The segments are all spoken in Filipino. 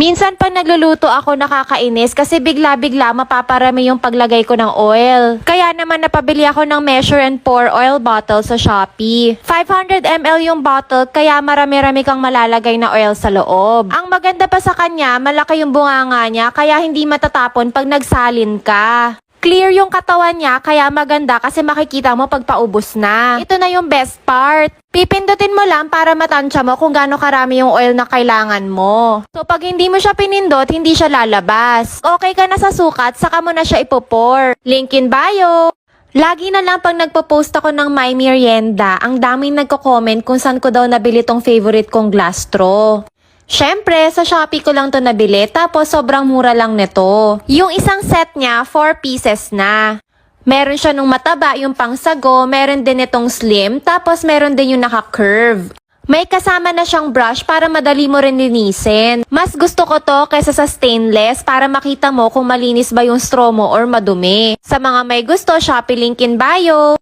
Minsan pag nagluluto ako nakakainis kasi bigla-bigla mapaparami yung paglagay ko ng oil. Kaya naman napabili ako ng measure and pour oil bottle sa Shopee. 500 ml yung bottle kaya marami-rami kang malalagay na oil sa loob. Ang maganda pa sa kanya, malaki yung bunganga niya kaya hindi matatapon pag nagsalin ka. Clear yung katawan niya, kaya maganda kasi makikita mo pag paubos na. Ito na yung best part. Pipindutin mo lang para matansya mo kung gaano karami yung oil na kailangan mo. So pag hindi mo siya pinindot, hindi siya lalabas. Okay ka na sa sukat, saka mo na siya ipopor. Link in bio. Lagi na lang pag nagpo-post ako ng My Merienda, ang daming nagko-comment kung saan ko daw nabili tong favorite kong glass straw. Syempre, sa Shopee ko lang to nabili, tapos sobrang mura lang nito. Yung isang set niya, 4 pieces na. Meron siya nung mataba, yung pangsago, meron din itong slim, tapos meron din yung naka-curve. May kasama na siyang brush para madali mo rin linisin. Mas gusto ko to kaysa sa stainless para makita mo kung malinis ba yung straw mo or madumi. Sa mga may gusto, Shopee link in bio.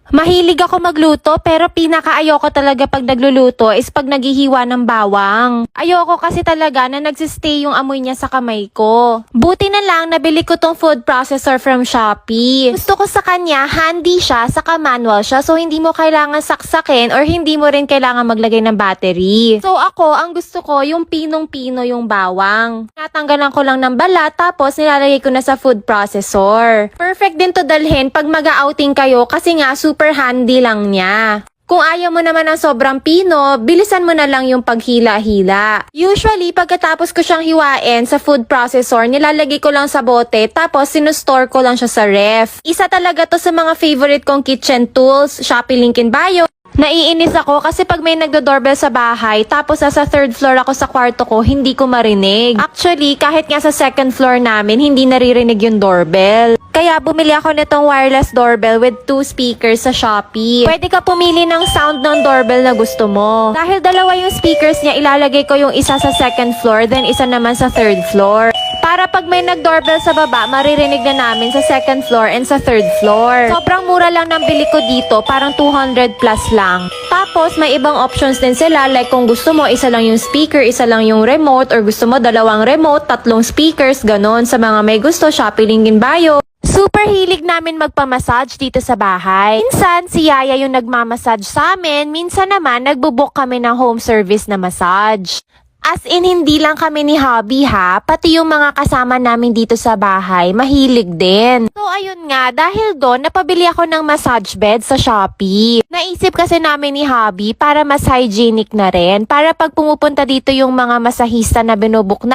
Mahilig ako magluto pero pinakaayoko talaga pag nagluluto is pag naghihiwa ng bawang. Ayoko kasi talaga na nagsistay yung amoy niya sa kamay ko. Buti na lang nabili ko tong food processor from Shopee. Gusto ko sa kanya, handy siya, saka manual siya so hindi mo kailangan saksakin or hindi mo rin kailangan maglagay ng battery. So ako, ang gusto ko yung pinong-pino yung bawang. Natanggalan ko lang ng balat tapos nilalagay ko na sa food processor. Perfect din to dalhin pag mag-outing kayo kasi nga super handy lang niya. Kung ayaw mo naman ng sobrang pino, bilisan mo na lang yung paghila-hila. Usually, pagkatapos ko siyang hiwain sa food processor, nilalagay ko lang sa bote tapos sinustore ko lang siya sa ref. Isa talaga to sa mga favorite kong kitchen tools, Shopee link in bio. Naiinis ako kasi pag may nagdo-doorbell sa bahay tapos nasa 3rd floor ako sa kwarto ko, hindi ko marinig. Actually, kahit nga sa 2nd floor namin, hindi naririnig yung doorbell. Kaya bumili ako nitong wireless doorbell with 2 speakers sa Shopee. Pwede ka pumili ng sound ng doorbell na gusto mo. Dahil dalawa yung speakers niya, ilalagay ko yung isa sa 2nd floor, then isa naman sa 3rd floor. Para pag may nag-doorbell sa baba, maririnig na namin sa 2nd floor and sa 3rd floor. Sobrang mura lang ng bili ko dito, parang 200 plus lang. Tapos may ibang options din sila, like kung gusto mo isa lang yung speaker, isa lang yung remote, or gusto mo dalawang remote, 3 speakers, ganon. Sa mga may gusto, Shopee link in bio. Super hilig namin magpamassage dito sa bahay. Minsan, si Yaya yung nagmamassage sa amin. Minsan naman, nagbubook kami ng home service na massage. As in, hindi lang kami ni Hubby ha, pati yung mga kasama namin dito sa bahay, mahilig din. So ayun nga, dahil doon, napabili ako ng massage bed sa Shopee. Naisip kasi namin ni Hubby para mas hygienic na rin, para pag pumupunta dito yung mga masahista na binubuk na,